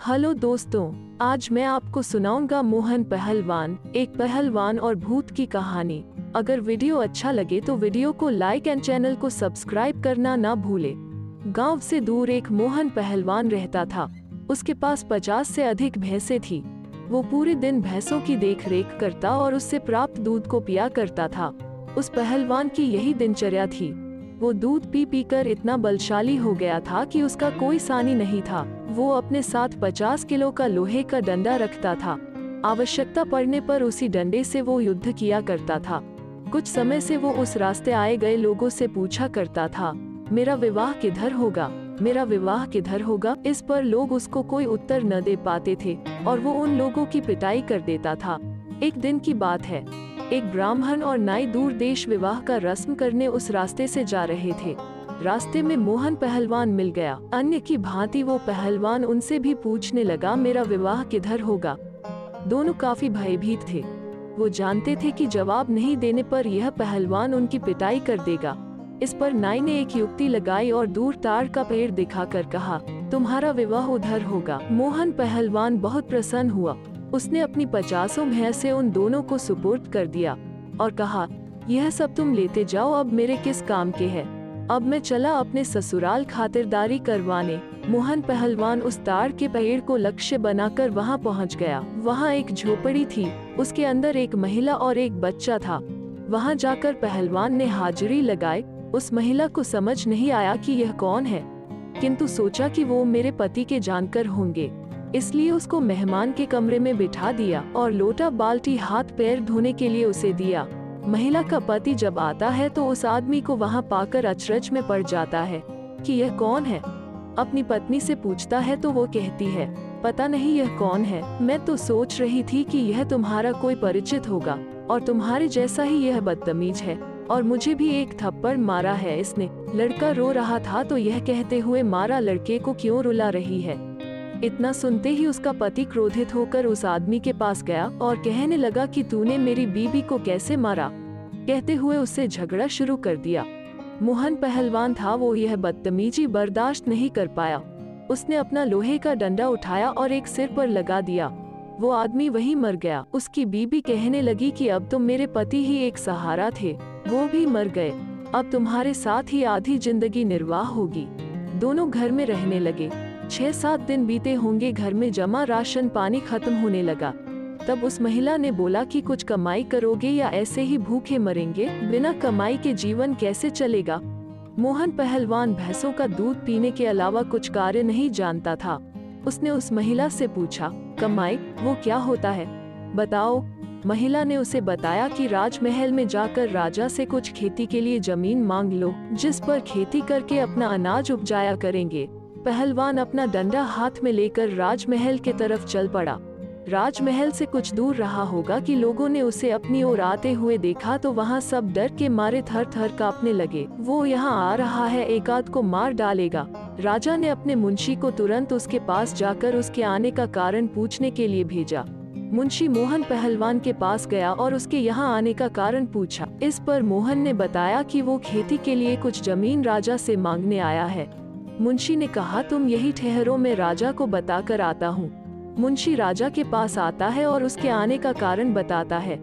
Hello दोस्तों, आज मैं आपको सुनाऊंगा मोहन पहलवान, एक पहलवान और भूत की कहानी। अगर वीडियो अच्छा लगे तो वीडियो को लाइक एंड चैनल को सब्सक्राइब करना ना भूले। गांव से दूर एक मोहन पहलवान रहता था। उसके पास 50 से अधिक भैंसें थी। वो पूरे दिन भैंसों की देखरेख करता और उससे प्राप्त दूध को पिया करता था। उस पहलवान की यही दिनचर्या थी। वो दूध पी पी कर इतना बलशाली हो गया था कि उसका कोई सानी नहीं था। वो अपने साथ 50 किलो का लोहे का डंडा रखता था। आवश्यकता पड़ने पर उसी डंडे से वो युद्ध किया करता था। कुछ समय से वो उस रास्ते आए गए लोगों से पूछा करता था, मेरा विवाह किधर होगा, मेरा विवाह किधर होगा। इस पर लोग उसको कोई उत्तर न दे पाते थे और वो उन लोगों की पिटाई कर देता था। एक दिन की बात है, एक ब्राह्मण और नाई दूर देश विवाह का रस्म करने उस रास्ते से जा रहे थे। रास्ते में मोहन पहलवान मिल गया। अन्य की भांति वो पहलवान उनसे भी पूछने लगा, मेरा विवाह किधर होगा। दोनों काफी भयभीत थे। वो जानते थे कि जवाब नहीं देने पर यह पहलवान उनकी पिटाई कर देगा। इस पर नाई ने एक युक्ति लगाई और दूर ताड़ का पेड़ दिखाकर कहा, तुम्हारा विवाह उधर होगा। मोहन पहलवान बहुत प्रसन्न हुआ। उसने अपनी 50 भैंसें उन दोनों को सुपुर्द कर दिया और कहा, यह सब तुम लेते जाओ, अब मेरे किस काम के है। अब मैं चला अपने ससुराल खातिरदारी करवाने। मोहन पहलवान उस ताड़ के पेड़ को लक्ष्य बनाकर वहां पहुंच गया। वहां एक झोपड़ी थी, उसके अंदर एक महिला और एक बच्चा था। वहां जाकर पहलवान ने हाजिरी लगाई। उस महिला को समझ नहीं आया कि यह कौन है, किंतु सोचा कि वो मेरे पति के जानकर होंगे, इसलिए उसको मेहमान के कमरे में बिठा दिया और लोटा बाल्टी हाथ पैर धोने के लिए उसे दिया। महिला का पति जब आता है तो उस आदमी को वहां पाकर अचरज में पड़ जाता है कि यह कौन है। अपनी पत्नी से पूछता है तो वो कहती है, पता नहीं यह कौन है, मैं तो सोच रही थी कि यह तुम्हारा कोई परिचित होगा और तुम्हारे जैसा ही यह बदतमीज है और मुझे भी एक थप्पड़ मारा है इसने। लड़का रो रहा था तो यह कहते हुए, मारा लड़के को क्यों रुला रही है। इतना सुनते ही उसका पति क्रोधित होकर उस आदमी के पास गया और कहने लगा कि तूने मेरी बीवी को कैसे मारा। कहते हुए उससे झगड़ा शुरू कर दिया। मोहन पहलवान था, वो यह बदतमीजी बर्दाश्त नहीं कर पाया। उसने अपना लोहे का डंडा उठाया और एक सिर पर लगा दिया। वो आदमी वहीं मर गया। उसकी बीबी कहने लगी कि अब तो मेरे पति ही एक सहारा थे, वो भी मर गए, अब तुम्हारे साथ ही आधी जिंदगी निर्वाह होगी। दोनों घर में रहने लगे। 6-7 दिन बीते होंगे, घर में जमा राशन पानी खत्म होने लगा। तब उस महिला ने बोला कि कुछ कमाई करोगे या ऐसे ही भूखे मरेंगे, बिना कमाई के जीवन कैसे चलेगा। मोहन पहलवान भैंसों का दूध पीने के अलावा कुछ कार्य नहीं जानता था। उसने उस महिला से पूछा, कमाई वो क्या होता है, बताओ। महिला ने उसे बताया कि राजमहल में जाकर राजा से कुछ खेती के लिए जमीन मांग लो, जिस पर खेती करके अपना अनाज उपजाया करेंगे। पहलवान अपना डंडा हाथ में लेकर राजमहल के तरफ चल पड़ा। राजमहल से कुछ दूर रहा होगा कि लोगों ने उसे अपनी ओर आते हुए देखा तो वहां सब डर के मारे थर थर कांपने लगे। वो यहाँ आ रहा है, एक आध को मार डालेगा। राजा ने अपने मुंशी को तुरंत उसके पास जाकर उसके आने का कारण पूछने के लिए भेजा। मुंशी मोहन पहलवान के पास गया और उसके यहाँ आने का कारण पूछा। इस पर मोहन ने बताया कि वो खेती के लिए कुछ जमीन राजा से मांगने आया है। मुंशी ने कहा, तुम यही ठहरो, मैं राजा को बताकर आता हूँ। मुंशी राजा के पास आता है और उसके आने का कारण बताता है।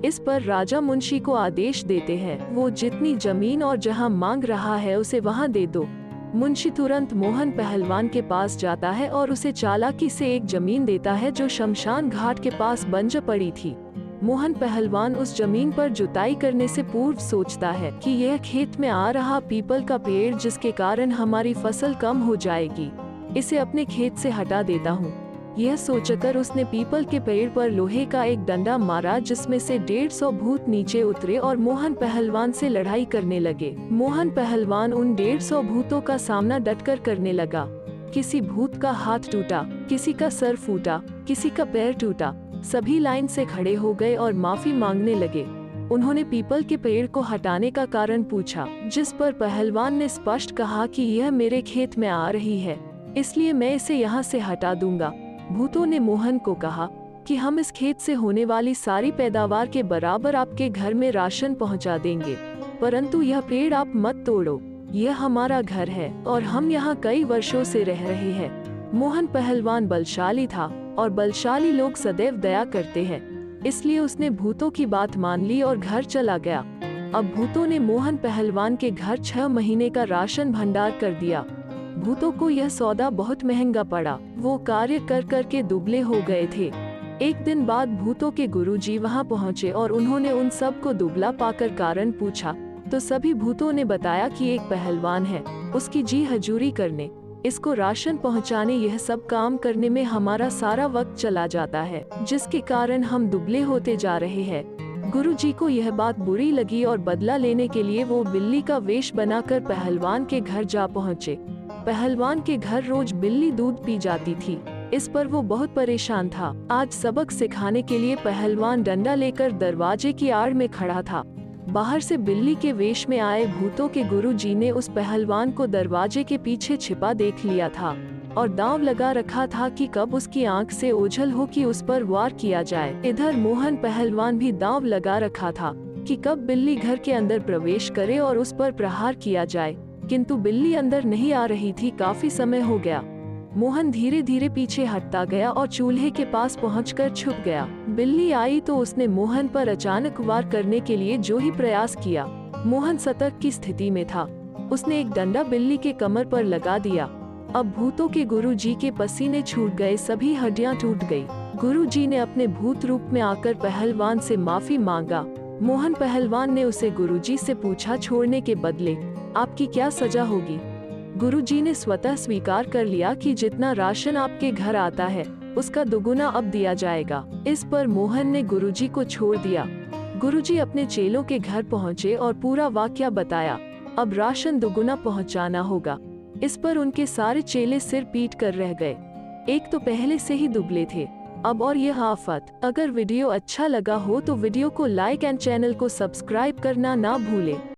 इस पर राजा मुंशी को आदेश देते हैं, वो जितनी जमीन और जहाँ मांग रहा है उसे वहाँ दे दो। मुंशी तुरंत मोहन पहलवान के पास जाता है और उसे चालाकी से एक जमीन देता है जो शमशान घाट के पास बंजर पड़ी थी। मोहन पहलवान उस जमीन पर जुताई करने से पूर्व सोचता है कि यह खेत में आ रहा पीपल का पेड़ जिसके कारण हमारी फसल कम हो जाएगी, इसे अपने खेत से हटा देता हूँ। यह सोचकर उसने पीपल के पेड़ पर लोहे का एक डंडा मारा, जिसमें से 150 भूत नीचे उतरे और मोहन पहलवान से लड़ाई करने लगे। मोहन पहलवान उन 150 भूतों का सामना डटकर करने लगा। किसी भूत का हाथ टूटा, किसी का सर फूटा, किसी का पैर टूटा। सभी लाइन से खड़े हो गए और माफी मांगने लगे। उन्होंने पीपल के पेड़ को हटाने का कारण पूछा, जिस पर पहलवान ने स्पष्ट कहा कि यह मेरे खेत में आ रही है, इसलिए मैं इसे यहाँ से हटा दूंगा। भूतों ने मोहन को कहा कि हम इस खेत से होने वाली सारी पैदावार के बराबर आपके घर में राशन पहुँचा देंगे, परंतु यह पेड़ आप मत तोड़ो, यह हमारा घर है और हम यहाँ कई वर्षों से रह रहे हैं। मोहन पहलवान बलशाली था और बलशाली लोग सदैव दया करते हैं, इसलिए उसने भूतों की बात मान ली और घर चला गया। अब भूतों ने मोहन पहलवान के घर 6 महीने का राशन भंडार कर दिया। भूतों को यह सौदा बहुत महंगा पड़ा। वो कार्य कर कर के दुबले हो गए थे। एक दिन बाद भूतों के गुरुजी वहां पहुंचे और उन्होंने उन सब को दुबला पाकर कारण पूछा, तो सभी भूतों ने बताया कि एक पहलवान है, उसकी जी हजूरी करने, इसको राशन पहुंचाने, यह सब काम करने में हमारा सारा वक्त चला जाता है, जिसके कारण हम दुबले होते जा रहे हैं। गुरुजी को यह बात बुरी लगी और बदला लेने के लिए वो बिल्ली का वेश बनाकर पहलवान के घर जा पहुंचे। पहलवान के घर रोज बिल्ली दूध पी जाती थी, इस पर वो बहुत परेशान था। आज सबक सिखाने के लिए पहलवान डंडा लेकर दरवाजे की आड़ में खड़ा था। बाहर से बिल्ली के वेश में आए भूतों के गुरुजी ने उस पहलवान को दरवाजे के पीछे छिपा देख लिया था और दांव लगा रखा था कि कब उसकी आंख से ओझल हो कि उस पर वार किया जाए। इधर मोहन पहलवान भी दांव लगा रखा था कि कब बिल्ली घर के अंदर प्रवेश करे और उस पर प्रहार किया जाए, किंतु बिल्ली अंदर नहीं आ रही थी। काफी समय हो गया। मोहन धीरे धीरे पीछे हटता गया और चूल्हे के पास पहुंचकर छुप गया। बिल्ली आई तो उसने मोहन पर अचानक वार करने के लिए जो ही प्रयास किया। मोहन सतर्क की स्थिति में था। उसने एक डंडा बिल्ली के कमर पर लगा दिया। अब भूतों के गुरुजी के पसीने छूट गए, सभी हड्डियां टूट गई। गुरुजी ने अपने भूत रूप में आकर पहलवान से माफी मांगा। मोहन पहलवान ने उसे गुरुजी से पूछा, छोड़ने के बदले आपकी क्या सजा होगी? गुरुजी ने स्वतः स्वीकार कर लिया कि जितना राशन आपके घर आता है उसका दुगुना अब दिया जाएगा। इस पर मोहन ने गुरुजी को छोड़ दिया। गुरुजी अपने चेलों के घर पहुंचे और पूरा वाकया बताया। अब राशन दुगुना पहुंचाना होगा। इस पर उनके सारे चेले सिर पीट कर रह गए। एक तो पहले से ही दुबले थे, अब और यह आफत। अगर वीडियो अच्छा लगा हो तो वीडियो को लाइक एंड चैनल को सब्सक्राइब करना ना भूले।